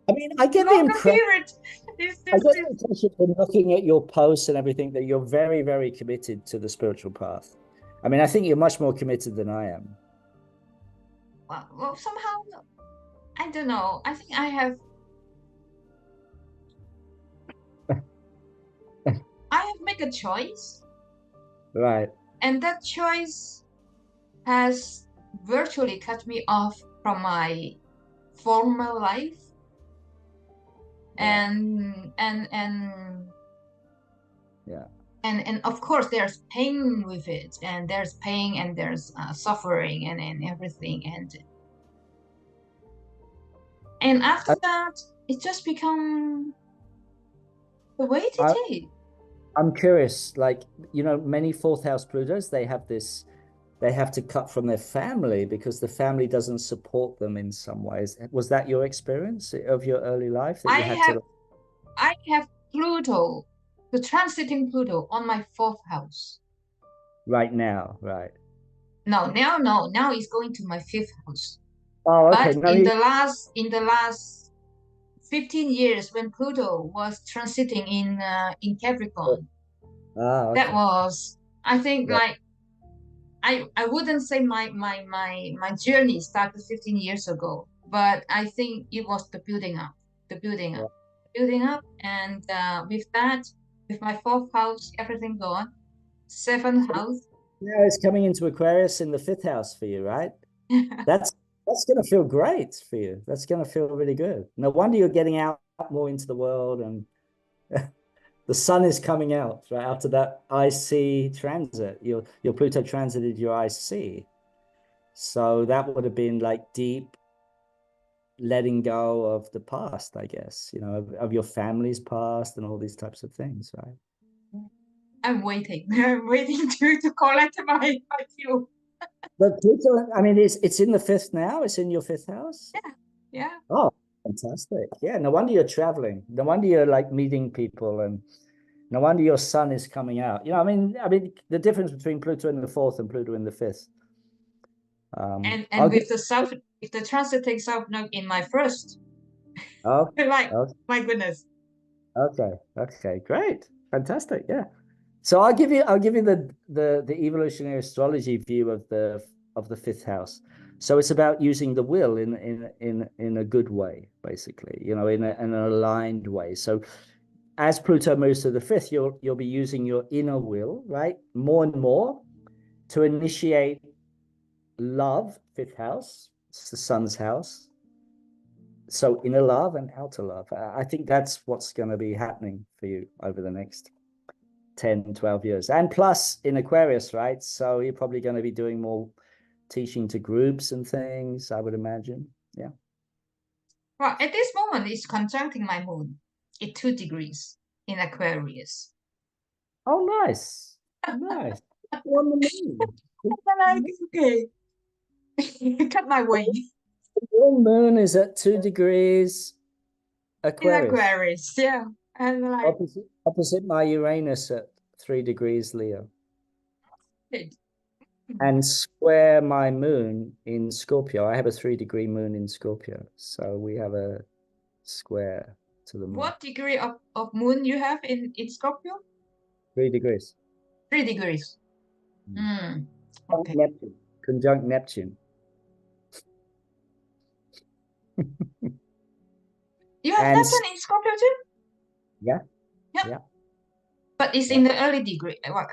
I mean, I get the longer impression. period. It's I just get the this. impression from looking at your posts and everything that you're very, very committed to the spiritual path. I mean, I think you're much more committed than I am. Well, somehow I don't know. I think I have made a choice, Right. and that choice has virtually cut me off from my former life, Right. and Yeah. and of course there's pain with it, and there's pain, and there's suffering, and everything, and after I, that it just become the way I, it is. I'm curious, like, you know, many fourth house Plutos, they have to cut from their family because the family doesn't support them in some ways. Was that your experience of your early life that I you had have to, I have Pluto, the transiting Pluto on my fourth house. right now? Right. No, now it's going to my fifth house. Oh, okay. But No, you, in the last 15 years, when Pluto was transiting in Capricorn, that okay. was, I think, Right. like, I wouldn't say my journey started 15 years ago, but I think it was the building up, the building up, Right. building up, and with that, with my fourth house, everything gone. Seventh So house. now it's coming into Aquarius in the fifth house for you, right? That's that's going to feel great for you. That's going to feel really good. No wonder you're getting out more into the world, and the sun is coming out right after that IC transit. Your Pluto transited your IC, so that would have been like deep letting go of the past, I guess. You know, of your family's past and all these types of things, right? I'm waiting. I'm waiting to collect my cue. But Pluto, I mean, it's in the fifth now. It's in your fifth house. Yeah, yeah. Oh, fantastic. Yeah, no wonder you're traveling. No wonder you're like meeting people, and no wonder your sun is coming out. You know, I mean the difference between Pluto in the fourth and Pluto in the fifth. And I'll give with the South, if the transit takes South Node in my first, oh, like, oh, my goodness. okay, great. Fantastic. Yeah. So I'll give you the evolutionary astrology view of the fifth house. So it's about using the will in a good way, basically, you know, in an aligned way. So as Pluto moves to the fifth, you'll be using your inner will, right? More and more to initiate love, fifth house. It's the sun's house. So inner love and outer love. I think that's what's going to be happening for you over the next 10, 12 years. And plus in Aquarius, right? So you're probably going to be doing more teaching to groups and things, I would imagine. Yeah. Well, at this moment, it's conjuncting my moon at 2 degrees in Aquarius. Oh, nice. Nice. On the moon. I'm like, okay, cut my wing Your moon is at 2 degrees in Aquarius, Aquarius. Yeah, and like, opposite my Uranus at 3 degrees Leo. okay. and square my moon in Scorpio. I have a 3-degree moon in Scorpio, so we have a square to the moon. What degree of moon you have in Scorpio? 3 degrees. 3 degrees. Okay. Neptune, conjunct Neptune. You have And Neptune in Scorpio too? yeah, Yeah. yeah. But it's Yeah. in the early degree. What?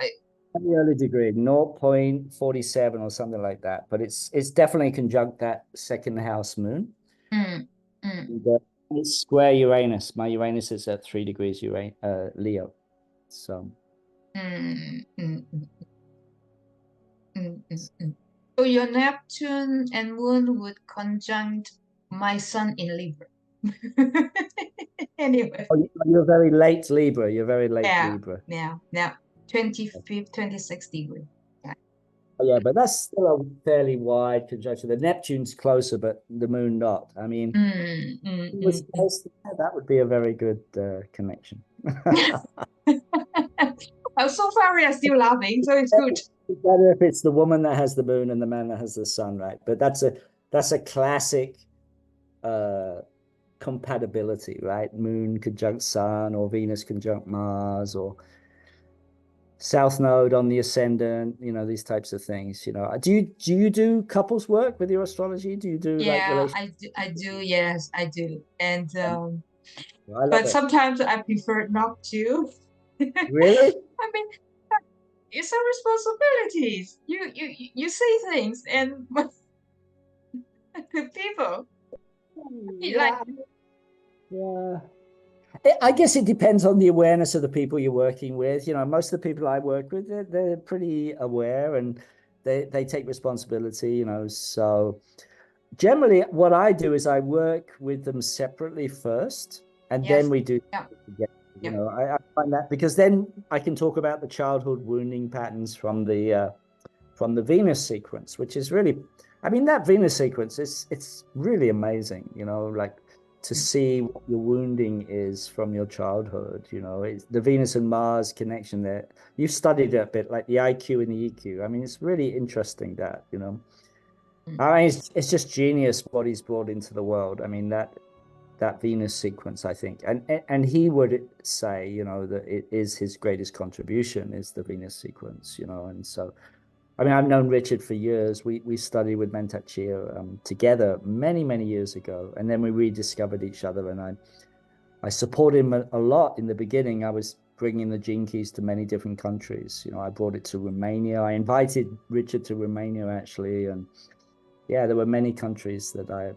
The early degree, 0.47 or something like that. But it's definitely conjunct that second house moon. Mm, mm. It's square Uranus. My Uranus is at 3 degrees Leo. So Mm, mm, mm, mm. So your Neptune and Moon would conjunct my Sun in Libra. Anyway. oh, you're very late Libra. You're very late Yeah, Libra. yeah. 25th, 26th degree. Yeah. Oh, yeah, but that's still a fairly wide conjunction. The Neptune's closer, but the moon not. I mean, that would be a very good connection. Oh, so far we are still laughing, so it's good. It's better if it's the woman that has the moon and the man that has the sun, right? But that's a classic compatibility, right? Moon conjunct sun, or Venus conjunct Mars, or South Node on the ascendant, these types of things. Do you do couples work with your astrology? Do you do like Yeah, relationships? I do. Yes, I do. And I love but it. sometimes I prefer not to. Really? I mean, it's a responsibilities. You say things and to people. Like, Yeah. Yeah. I guess it depends on the awareness of the people you're working with. Most of the people I work with, they're pretty aware, and they take responsibility, So generally what I do is I work with them separately first, and then yes, we do yeah, together. yeah. I find that, because then I can talk about the childhood wounding patterns from the Venus sequence, which is really, I mean, that Venus sequence is, it's really amazing, like to see what your wounding is from your childhood. It's the Venus and Mars connection there. You've studied it a bit, like the IQ and the EQ. I mean, it's really interesting that, I mean, it's just genius what he's brought into the world. I mean, that Venus sequence, I think, and he would say, that it is his greatest contribution is the Venus sequence, and so, I mean, I've known Richard for years. We studied with Mantak Chia together many, many years ago, and then we rediscovered each other. And I supported him a lot in the beginning. I was bringing the Gene Keys to many different countries. I brought it to Romania. I invited Richard to Romania, actually, and yeah, there were many countries that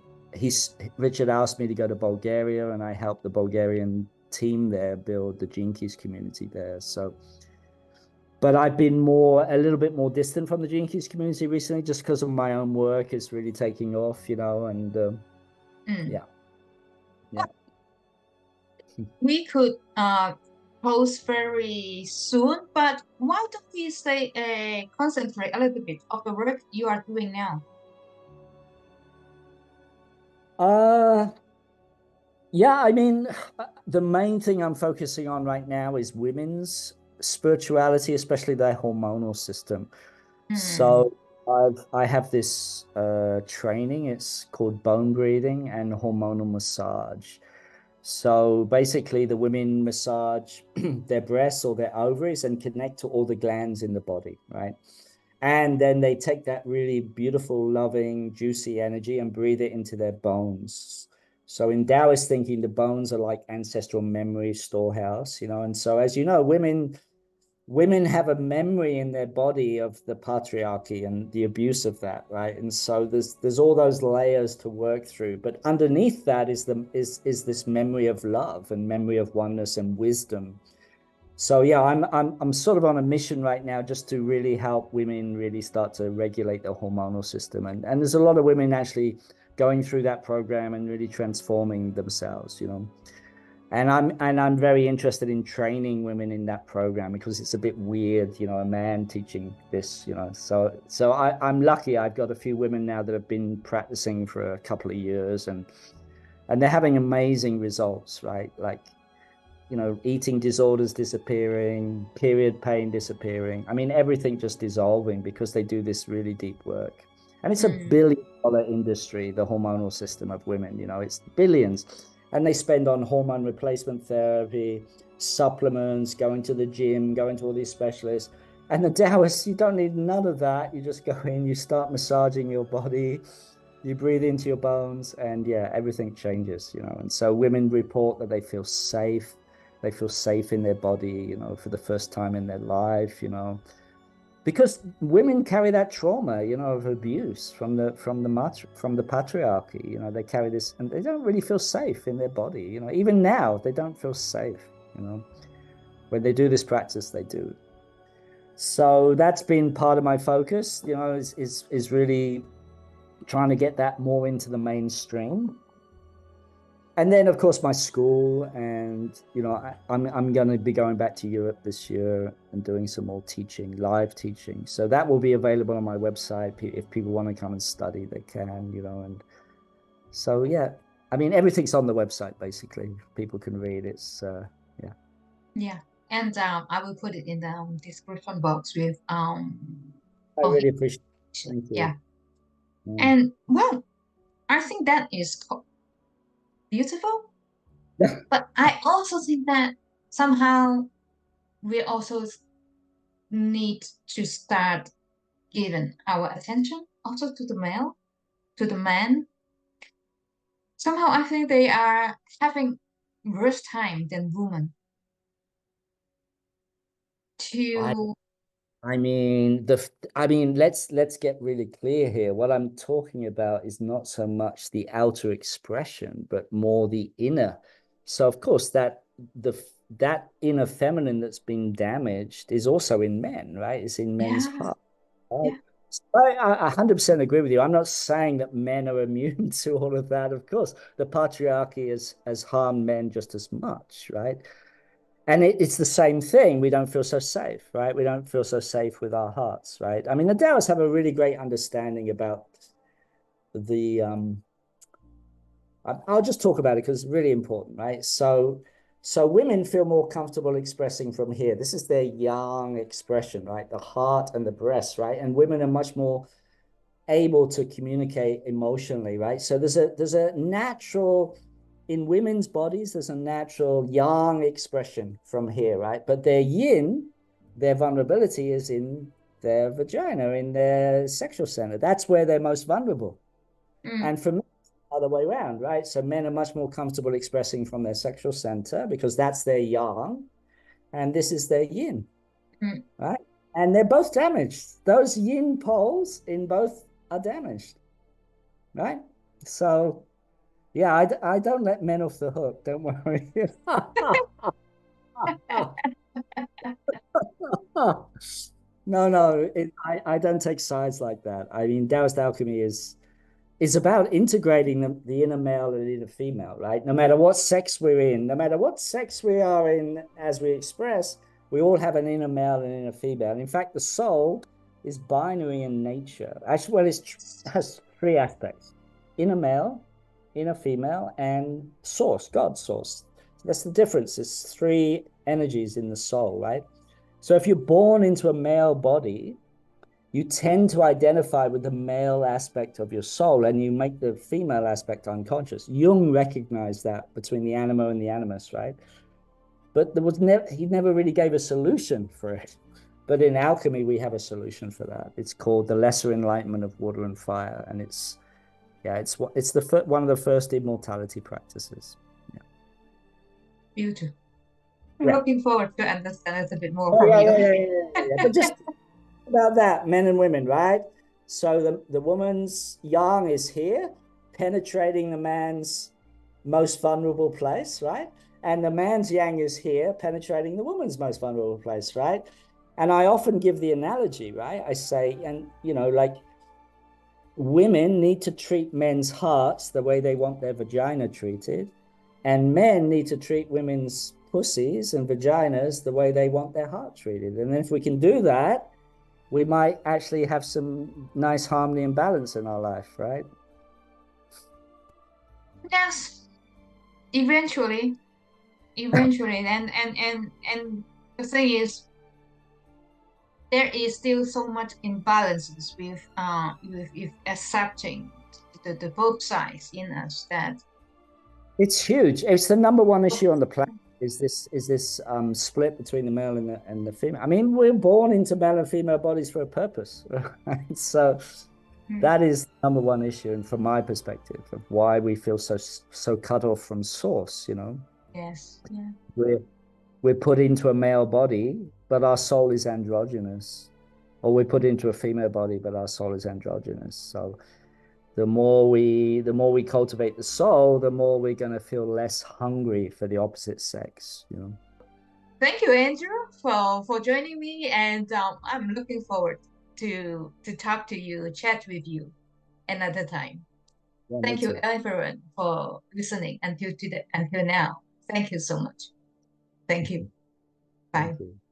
Richard asked me to go to Bulgaria, and I helped the Bulgarian team there build the Gene Keys community there. So. But I've been a little bit more distant from the Gene Keys community recently, just because of my own work is really taking off, and yeah. We could post very soon, but why don't we say concentrate a little bit of the work you are doing now? Yeah, I mean, the main thing I'm focusing on right now is women's spirituality, especially their hormonal system. So I have this training. It's called bone breathing and hormonal massage. So basically, the women massage their breasts or their ovaries and connect to all the glands in the body, right? And then they take that really beautiful, loving, juicy energy and breathe it into their bones. So in Taoist thinking, the bones are like ancestral memory storehouse, and so, as you know, women have a memory in their body of the patriarchy and the abuse of that, right? And so there's all those layers to work through, but underneath that is this memory of love and memory of oneness and wisdom. So yeah, I'm sort of on a mission right now, just to really help women really start to regulate their hormonal system, and there's a lot of women actually going through that program and really transforming themselves, and I'm very interested in training women in that program, because it's a bit weird, a man teaching this, so I'm lucky. I've got a few women now that have been practicing for a couple of years, and they're having amazing results, right? Like, you know, eating disorders disappearing, period pain disappearing. I mean, everything just dissolving because they do this really deep work. And it's a billion-dollar industry, the hormonal system of women, you know, it's billions. And they spend on hormone replacement therapy, supplements, going to the gym, going to all these specialists. And the Taoists, you don't need none of that. You just go in, you start massaging your body, you breathe into your bones, and yeah, everything changes, you know. And so women report that they feel safe. They feel safe in their body, you know, for the first time in their life, you know, because women carry that trauma, you know, of abuse from the patriarchy. You know, they carry this, and they don't really feel safe in their body. You know, even now they don't feel safe. You know, when they do this practice, they do. So that's been part of my focus. You know, is really trying to get that more into the mainstream. And then, of course, my school, and you know, I'm going to be going back to Europe this year and doing some more teaching, live teaching. So that will be available on my website. If people want to come and study, they can, you know. And so, yeah, I mean, everything's on the website basically. People can read. It's yeah. Yeah. And I will put it in the description box with I all really appreciate it. information. Thank you. Yeah. Yeah. And well, I think that is beautiful. But I also think that somehow we also need to start giving our attention also to the male, to the man. Somehow I think they are having worse time than women I to, I mean, let's get really clear here. What I'm talking about is not so much the outer expression, but more the inner. So of course the that inner feminine that's been damaged is also in men, right? It's in men's yeah, heart, right? yeah. So I 100% agree with you. I'm not saying that men are immune to all of that. Of course, the patriarchy has harmed men just as much, right? And it's the same thing. We don't feel so safe, right? We don't feel so safe with our hearts, right? I mean, the Taoists have a really great understanding about the I'll just talk about it because it's really important, right? So women feel more comfortable expressing from here. This is their yang expression, right? The heart and the breast, right? And women are much more able to communicate emotionally, right? So there's a natural in women's bodies, there's a natural yang expression from here, right? But their yin, their vulnerability is in their vagina, in their sexual center. That's where they're most vulnerable. Mm, And for men, the other way around, right? So men are much more comfortable expressing from their sexual center because that's their yang, and this is their yin, mm. right? And they're both damaged. Those yin poles in both are damaged, right? So yeah, I don't let men off the hook. Don't worry. No, no, I don't take sides like that. I mean, Taoist alchemy is about integrating the inner male and inner female, right? No matter what sex we're in, no matter what sex we are in as we express, we all have an inner male and inner female. In fact, the soul is binary in nature. Actually, well, it has three aspects: inner male, inner female, and source, God source. That's the difference. It's three energies in the soul, right? So if you're born into a male body, you tend to identify with the male aspect of your soul and you make the female aspect unconscious. Jung recognized that between the anima and the animus, right? But he never really gave a solution for it. But in alchemy, we have a solution for that. It's called the lesser enlightenment of water and fire. And it's one of the first immortality practices. Yeah. Beautiful. I'm Yeah. looking forward to understand it a bit more Oh, from yeah, you. yeah, yeah, yeah, yeah. But just about that, men and women, right? So the woman's yang is here, penetrating the man's most vulnerable place, right? And the man's yang is here, penetrating the woman's most vulnerable place, right? And I often give the analogy, right? I say, and you know, like women need to treat men's hearts the way they want their vagina treated, and men need to treat women's pussies and vaginas the way they want their heart treated. And if we can do that, we might actually have some nice harmony and balance in our life, right? Yes, eventually. eventually, and the thing is, there is still so much imbalances with accepting the both sides in us that It's huge. It's the number one issue on the planet. Is this split between the male and the female? I mean, we're born into male and female bodies for a purpose, right? So that is the number one issue, and from my perspective, of why we feel so cut off from source. yes, yeah. We're put into a male body, but our soul is androgynous, or we're put into a female body, but our soul is androgynous. So the more we cultivate the soul, the more we're going to feel less hungry for the opposite sex. Thank you, Andrew, for joining me, and I'm looking forward to talk to you, chat with you another time. Yeah, me Thank you, too. everyone, for listening until now. Thank you so much. Thank you. Thank Bye. you.